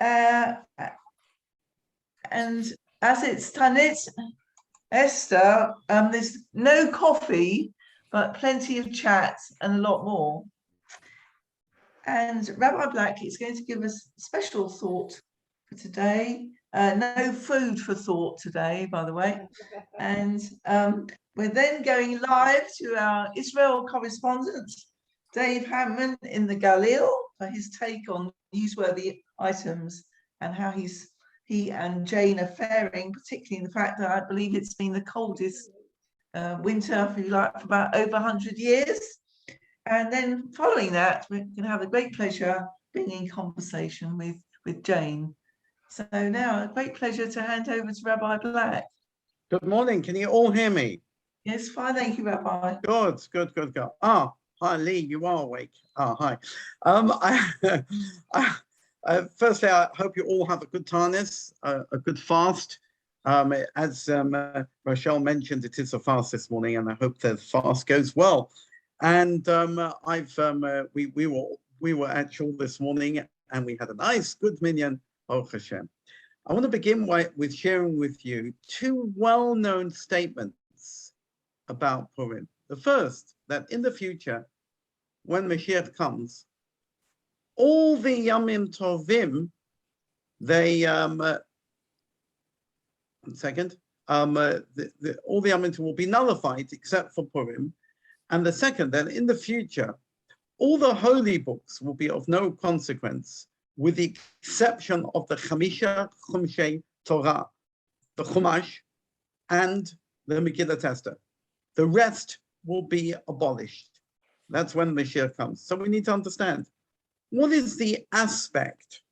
and as it's Tanit Esther, there's no coffee, but plenty of chat and a lot more. And Rabbi Black is going to give us special thought for today. No food for thought today, by the way. And we're then going live to our Israel correspondent, Dave Hantman in the Galil, for his take on newsworthy items and how he and Jane are faring, particularly in the fact that I believe it's been the coldest winter, if you like, for about over 100 years. And then following that, we're going to have a great pleasure being in conversation with Jane. So now, a great pleasure to hand over to Rabbi Black. Good morning. Can you all hear me? Yes, fine. Thank you, Rabbi. Good. Hi, Lee. You are awake. Hi. Firstly, I hope you all have a good Tanis, a good fast. As Rochelle mentioned, it is a fast this morning, and I hope the fast goes well. And we were at Shul this morning, and we had a nice, good minyan. Baruch Hashem. I want to begin with sharing with you two well-known statements about Purim. The first, that in the future, when Mashiach comes, all the Yamim Tovim, all the Yamim will be nullified except for Purim. And the second, that in the future, all the holy books will be of no consequence, with the exception of the Chamisha Chumshei Torah, the Chumash, and the Megillat Esther. The rest will be abolished. That's when Mashiach comes. So we need to understand, what is the aspect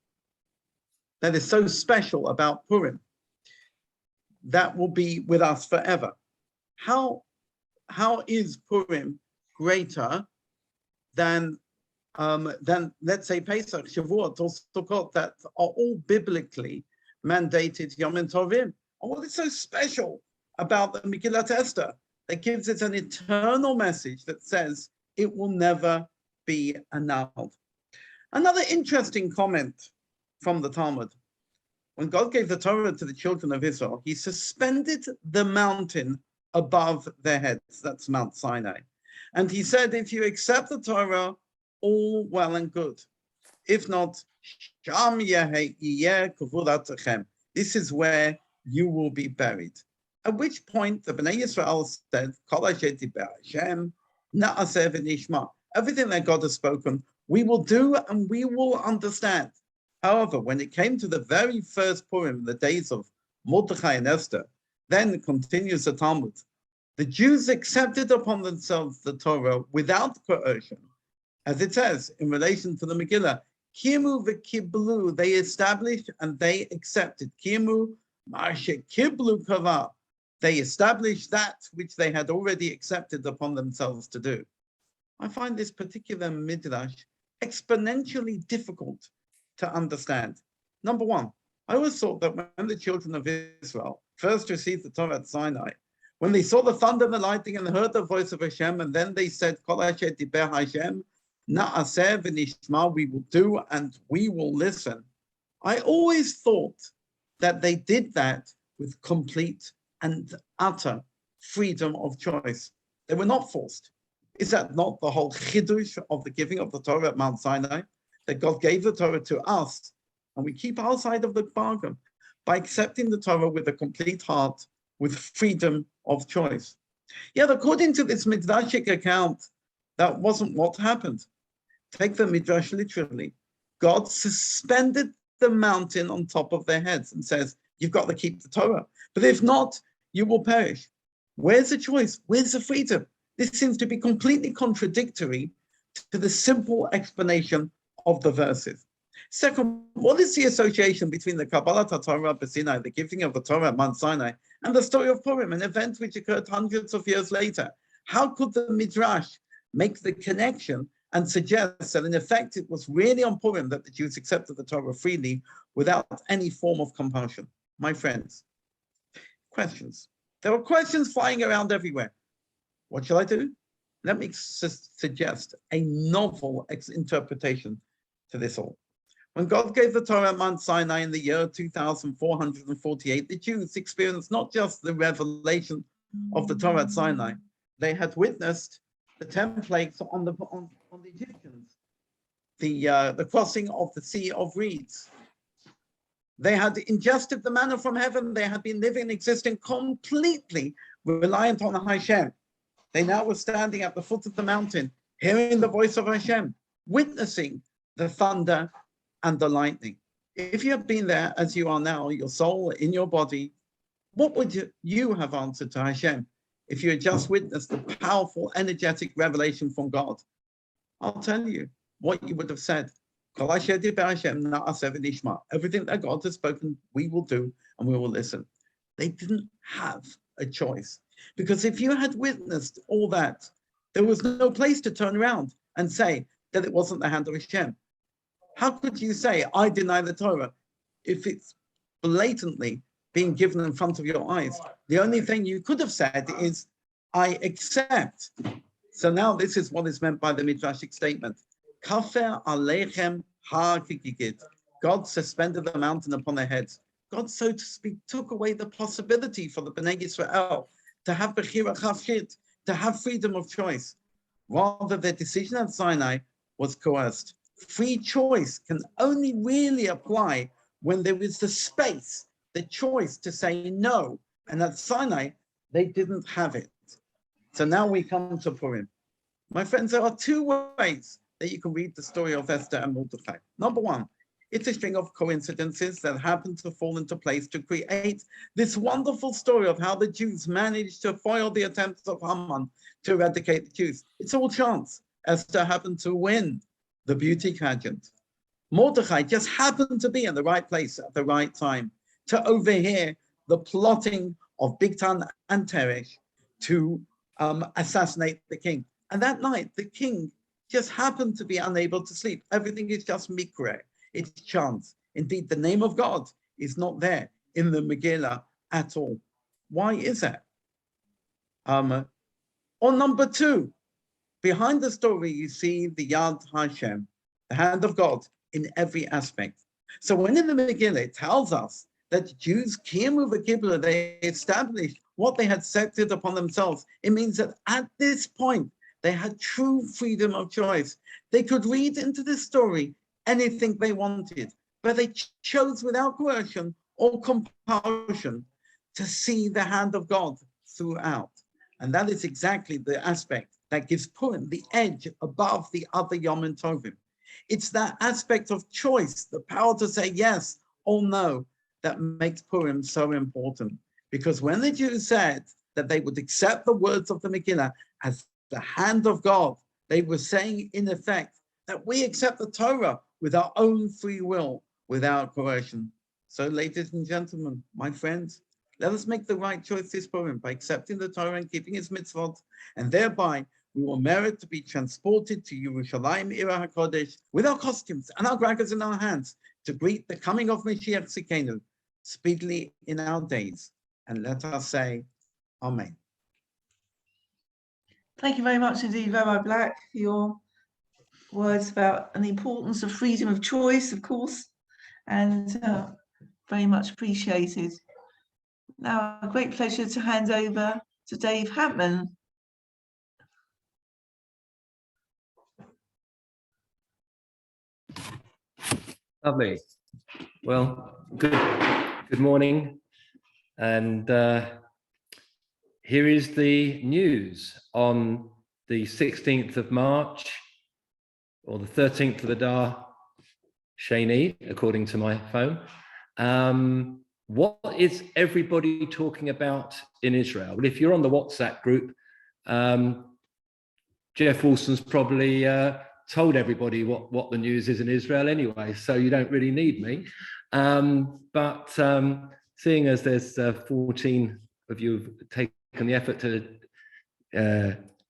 that is so special about Purim that will be with us forever? How is Purim greater than let's say Pesach, Shavuot, or Sukkot, that are all biblically mandated Yom Tovim? And what is so special about the Megillat Esther that gives it an eternal message that says it will never be annulled? Another interesting comment from the Talmud. When God gave the Torah to the children of Israel, he suspended the mountain above their heads. That's Mount Sinai. And he said, if you accept the Torah, all well and good. If not, this is where you will be buried. At which point the Bnei Yisrael said, everything that God has spoken, we will do and we will understand. However, when it came to the very first Purim, the days of Mordechai and Esther, then continues the Talmud, the Jews accepted upon themselves the Torah without coercion. As it says in relation to the Megillah, Kimu v'kiblu, they established and they accepted. Kimu ma'ashe kiblu kava, they established that which they had already accepted upon themselves to do. I find this particular midrash exponentially difficult to understand. Number one, I always thought that when the children of Israel first received the Torah at Sinai, when they saw the thunder and the lightning and heard the voice of Hashem, and then they said, Kol asher diber Hashem, na'aseh v'nishma, we will do and we will listen. I always thought that they did that with complete and utter freedom of choice. They were not forced. Is that not the whole chidush of the giving of the Torah at Mount Sinai? That God gave the Torah to us, and we keep our side of the bargain by accepting the Torah with a complete heart, with freedom of choice. Yet according to this midrashic account, that wasn't what happened. Take the midrash literally. God suspended the mountain on top of their heads and says, you've got to keep the Torah. But if not, you will perish. Where's the choice? Where's the freedom? This seems to be completely contradictory to the simple explanation of the verses. Second, what is the association between the Kabbalat Torah B'Sinai, the giving of the Torah at Mount Sinai, and the story of Purim, an event which occurred hundreds of years later? How could the Midrash make the connection and suggest that in effect it was really on Purim that the Jews accepted the Torah freely without any form of compulsion? My friends, questions. There were questions flying around everywhere. What shall I do? Let me suggest a novel interpretation to this all. When God gave the Torah at Mount Sinai in the year 2448, the Jews experienced not just the revelation of the Torah at Sinai, they had witnessed the 10 plagues on the Egyptians, the crossing of the Sea of Reeds. They had ingested the manna from heaven. They had been living and existing completely reliant on Hashem. They now were standing at the foot of the mountain, hearing the voice of Hashem, witnessing the thunder and the lightning. If you had been there as you are now, your soul in your body, what would you have answered to Hashem if you had just witnessed the powerful, energetic revelation from God? I'll tell you what you would have said. Everything that God has spoken, we will do and we will listen. They didn't have a choice, because if you had witnessed all that, there was no place to turn around and say that it wasn't the hand of Hashem. How could you say, I deny the Torah, if it's blatantly being given in front of your eyes? The only thing you could have said is, I accept. So now this is what is meant by the Midrashic statement. Kafer aleichem ha-kikikit. God suspended the mountain upon their heads. God, so to speak, took away the possibility for the Bnei Yisrael to have bechira chafshit, to have freedom of choice. Rather, their decision at Sinai was coerced. Free choice can only really apply when there is the space, the choice to say no. And at Sinai, they didn't have it. So now we come to Purim. My friends, there are two ways that you can read the story of Esther and Mordechai. Number one, it's a string of coincidences that happen to fall into place to create this wonderful story of how the Jews managed to foil the attempts of Hantman to eradicate the Jews. It's all chance. Esther happened to win the beauty pageant. Mordechai just happened to be in the right place at the right time to overhear the plotting of Bigtan and Teresh to assassinate the king. And that night, the king just happened to be unable to sleep. Everything is just mikre. It's chance. Indeed, the name of God is not there in the Megillah at all. Why is that? Or number two, behind the story, you see the Yad Hashem, the hand of God in every aspect. So when in the Megillah it tells us that Jews came over Kibbutz, they established what they had set it upon themselves, it means that at this point, they had true freedom of choice. They could read into this story anything they wanted, but they chose without coercion or compulsion to see the hand of God throughout. And that is exactly the aspect that gives Purim the edge above the other Yom Tovim. It's that aspect of choice, the power to say yes or no, that makes Purim so important. Because when the Jews said that they would accept the words of the Megillah as the hand of God, they were saying in effect that we accept the Torah with our own free will, without coercion. So ladies and gentlemen, my friends, let us make the right choice this Purim by accepting the Torah and keeping its mitzvot, and thereby we will merit to be transported to Yerushalayim Ira HaKodesh with our costumes and our crackers in our hands to greet the coming of Mashiach Tzidkenu speedily in our days. And let us say, Amen. Thank you very much indeed, Rabbi Black, for your words about the importance of freedom of choice, of course, and very much appreciated. Now, a great pleasure to hand over to Dave Hantman. Lovely. Well, good morning. And here is the news on the 16th of March, or the 13th of Adar Sheni, according to my phone. What is everybody talking about in Israel? Well, if you're on the WhatsApp group, Jeff Wilson's probably told everybody what the news is in Israel anyway, so you don't really need me. But seeing as there's 14 of you who've taken the effort to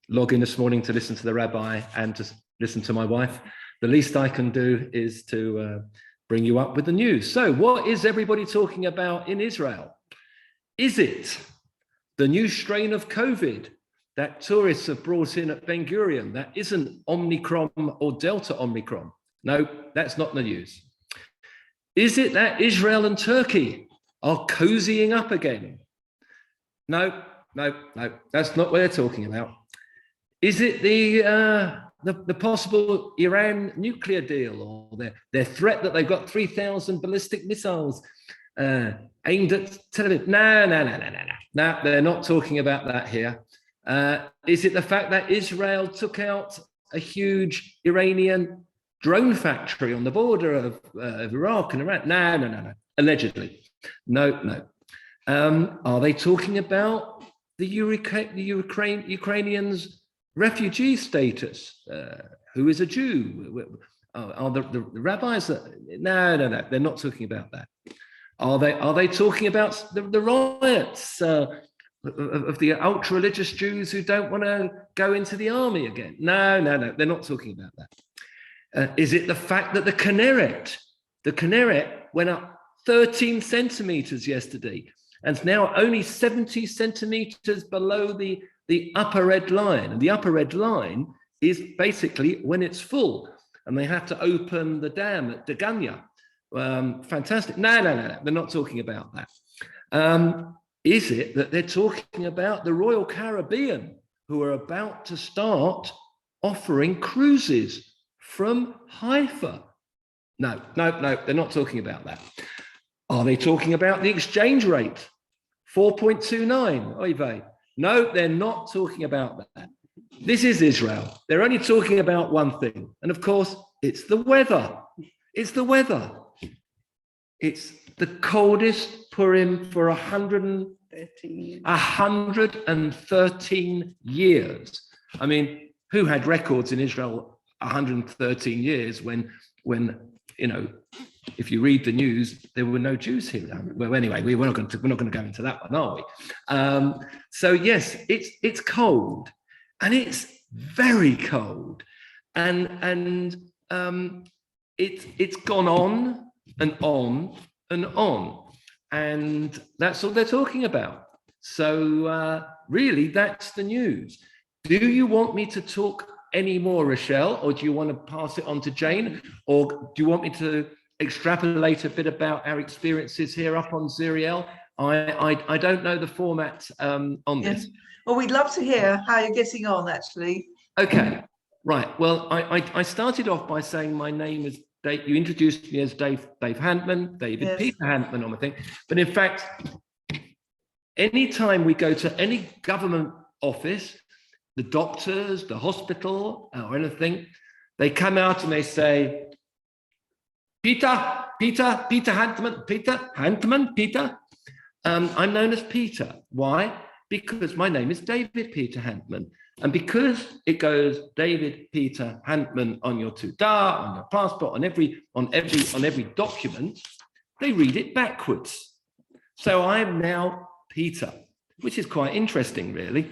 log in this morning to listen to the rabbi and to listen to my wife, the least I can do is to bring you up with the news. So what is everybody talking about in Israel? Is it the new strain of COVID that tourists have brought in at Ben Gurion that isn't Omicron or Delta Omicron? No, that's not the news. Is it that Israel and Turkey are cozying up again? No, that's not what they're talking about. Is it the possible Iran nuclear deal, or their threat that they've got 3,000 ballistic missiles aimed at Tel Aviv? No, they're not talking about that here. Is it the fact that Israel took out a huge Iranian drone factory on the border of Iraq and Iran? No. Allegedly. No. Are they talking about the Ukrainians' refugee status? Who is a Jew? Are the rabbis? No. They're not talking about that. Are they talking about the riots of the ultra-religious Jews who don't want to go into the army again? No. They're not talking about that. Is it the fact that the Kinneret went up 13 centimeters yesterday, and it's now only 70 centimeters below the upper red line? And the upper red line is basically when it's full, and they have to open the dam at Degania. Fantastic. No, they're not talking about that. Is it that they're talking about the Royal Caribbean, who are about to start offering cruises from Haifa? No, they're not talking about that. Are they talking about the exchange rate? 4.29, oy vey. No, they're not talking about that. This is Israel. They're only talking about one thing. And of course, it's the weather. It's the weather. It's the coldest Purim for 113 years. I mean, who had records in Israel 113 years when if you read the news, there were no Jews here. Well, anyway, we're not going to go into that one, are we? So yes, it's cold, and it's very cold, and it's gone on and on and on, and that's all they're talking about. So really, that's the news. Do you want me to talk any more, Rochelle, or do you want to pass it on to Jane, or do you want me to extrapolate a bit about our experiences here up on Zeriel? I don't know the format on this. Well, we'd love to hear how you're getting on, actually. Okay, right. Well, I started off by saying my name is Dave. You introduced me as Dave Hantman, David Peter Hantman on the thing. But in fact, anytime we go to any government office, the doctors, the hospital, or anything, they come out and they say, Peter Hantman. I'm known as Peter. Why? Because my name is David Peter Hantman. And because it goes David Peter Hantman on your Teudah, on your passport, on every document, they read it backwards. So I'm now Peter, which is quite interesting, really.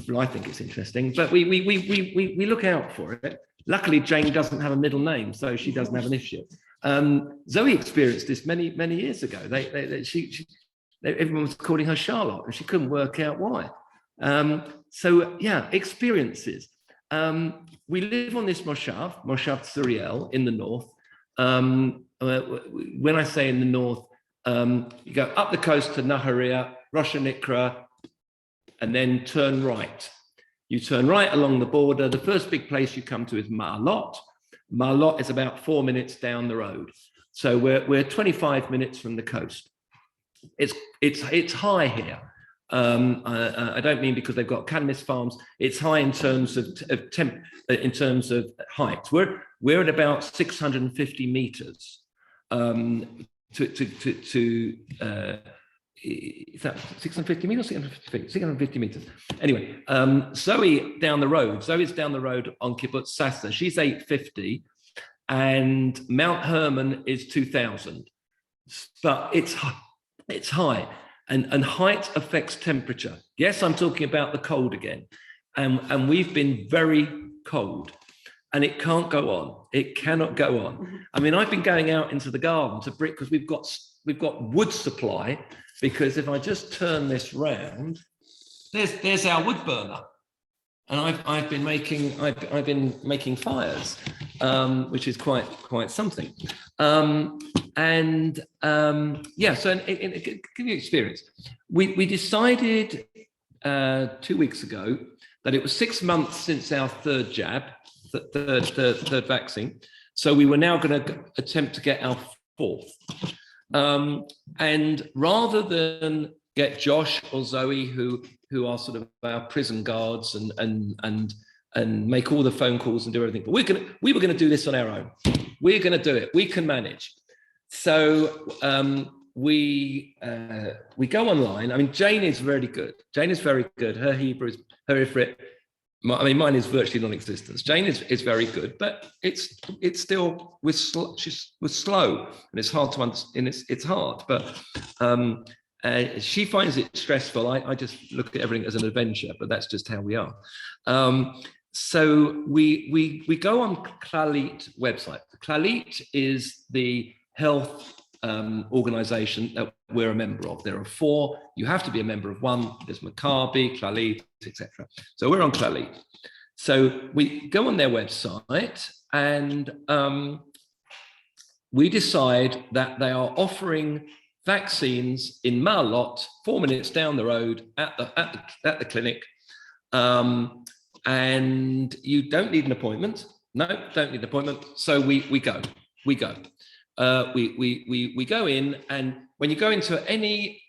Well, I think it's interesting, but we look out for it. Luckily, Jane doesn't have a middle name, so she doesn't have an issue. Zoe experienced this many years ago. Everyone was calling her Charlotte, and she couldn't work out why. So yeah, experiences. We live on this Moshav Zeriel in the north. When I say in the north, you go up the coast to Naharia, Rosh Nikra, and then turn right. You turn right along the border. The first big place you come to is Ma'alot. Ma'alot is about 4 minutes down the road. So we're 25 minutes from the coast. It's high here. I don't mean because they've got cannabis farms. It's high in terms of height. We're at about 650 meters. Is that 650 meters? 650 meters. Anyway, Zoe's down the road on Kibbutz Sassa. She's 850, and Mount Hermon is 2,000. But it's high, and height affects temperature. Yes, I'm talking about the cold again, and we've been very cold, and it can't go on. It cannot go on. I mean, I've been going out into the garden to brick because we've got wood supply. Because if I just turn this round, there's our wood burner. and I've been making fires, which is quite something. Yeah, so give you experience. We decided 2 weeks ago that it was 6 months since our third jab, third vaccine. So we were now going to attempt to get our fourth. And rather than get Josh or Zoe, who are sort of our prison guards, and make all the phone calls and do everything, but we were going to do this on our own. We're going to do it. We can manage. So we go online. I mean, Jane is very good. Jane is very good. Her Hebrew is her Ifrit. I mean, mine is virtually non-existent. Jane is very good, but it's still she's slow, and it's hard to understand. It's hard, but she finds it stressful. I just look at everything as an adventure, but that's just how we are. So we go on Clalit website. Clalit is the health organization that we're a member of. There are 4. You have to be a member of one. There's Maccabi, Clalit, etc. So we're on Clalit. So we go on their website, and we decide that they are offering vaccines in Ma'alot, 4 minutes down the road at the clinic. And you don't need an appointment. No, don't need an appointment. So we go. We go in, and when you go into any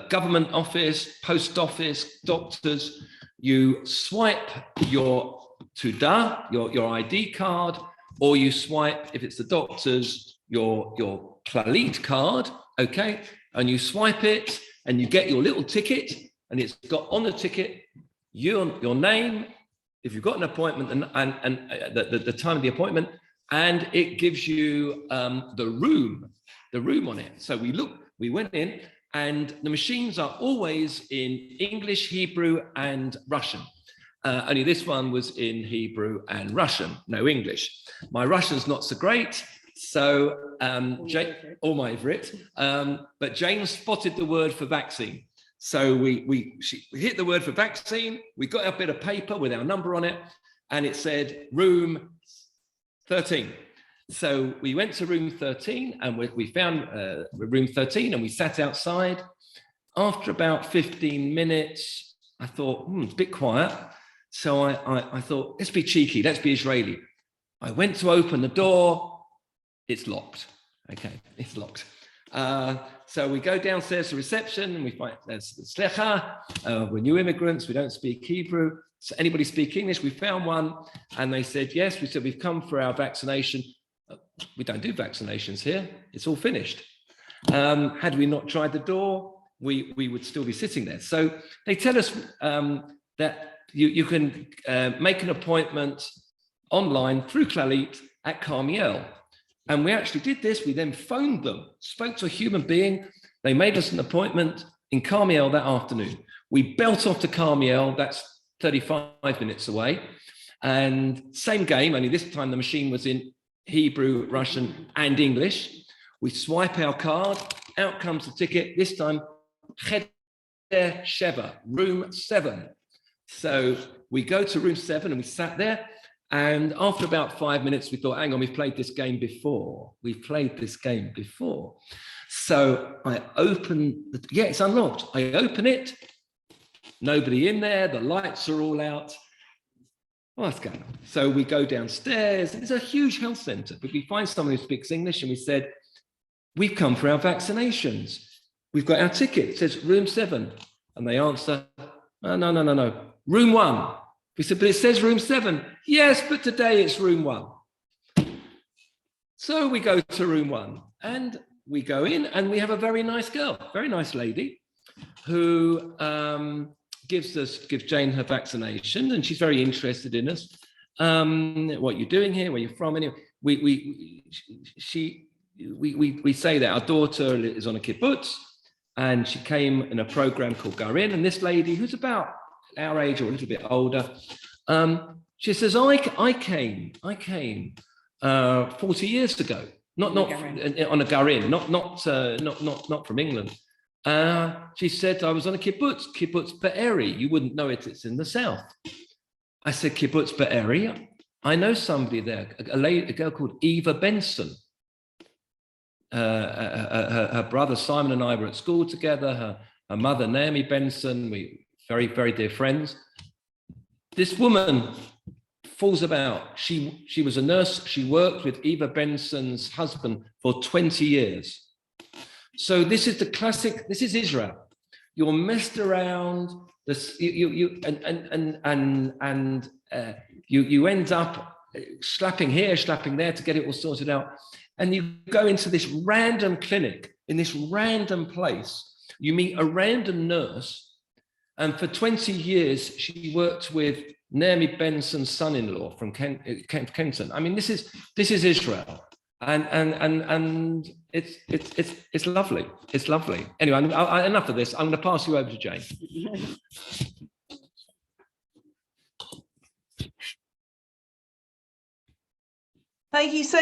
government office, post office, doctors, you swipe your Tuda, your ID card, or you swipe, if it's the doctors, your Clalit card, okay? And you swipe it, and you get your little ticket, and it's got on the ticket your name, if you've got an appointment, and the time of the appointment, and it gives you the room on it. So we went in, and the machines are always in English, Hebrew, and Russian. Only this one was in Hebrew and Russian, no English. My Russian's not so great, so all my Ivrit, but Jane spotted the word for vaccine. So we hit the word for vaccine, we got our bit of paper with our number on it, and it said room 13. So we went to room 13, and we found room 13, and we sat outside. After about 15 minutes, I thought, it's a bit quiet. So I thought, let's be cheeky, let's be Israeli. I went to open the door, it's locked. Okay, it's locked. So we go downstairs to reception, and we find there's Slecha. We're new immigrants, we don't speak Hebrew. So anybody speak English? We found one, and they said, yes. We said, we've come for our vaccination. We don't do vaccinations here. It's all finished. Had we not tried the door, we would still be sitting there. So they tell us that you can make an appointment online through Clalit at Carmiel. And we actually did this. We then phoned them, spoke to a human being. They made us an appointment in Carmiel that afternoon. We belt off to Carmiel. That's 35 minutes away. And same game, only this time the machine was in Hebrew, Russian, and English. We swipe our card, out comes the ticket. This time, Cheder Sheva, room 7. So we go to room 7, and we sat there. And after about 5 minutes, we thought, hang on, we've played this game before. We've played this game before. So I open, it's unlocked. I open it, nobody in there, the lights are all out. What's going on? So we go downstairs. It's a huge health center, but we find someone who speaks English, and we said, we've come for our vaccinations. We've got our ticket. It says room 7. And they answer, no, room 1. We said, but it says room 7. Yes, but today it's room 1. So we go to room 1, and we go in, and we have a very nice girl, very nice lady, who gives Jane her vaccination, and she's very interested in us. What you're doing here, where you're from. Anyway, we say that our daughter is on a kibbutz, and she came in a program called Garin, and this lady, who's about our age or a little bit older, she says, I came 40 years ago, not on a Garin, not from England. She said, I was on a kibbutz Be'eri. You wouldn't know it, it's in the south. I said, Kibbutz Be'eri. I know somebody there, a girl called Eva Benson. Her brother Simon and I were at school together. Her mother, Naomi Benson, we very, very dear friends. This woman falls about. She was a nurse. She worked with Eva Benson's husband for 20 years. So this is the classic, this is Israel. You're messed around, this, you end up slapping here, slapping there to get it all sorted out. And you go into this random clinic, in this random place, you meet a random nurse, and for 20 years, she worked with Naomi Benson's son-in-law from Kenton. I mean, this is Israel, and it's lovely. It's lovely. Anyway, enough of this. I'm going to pass you over to Jane. Thank you so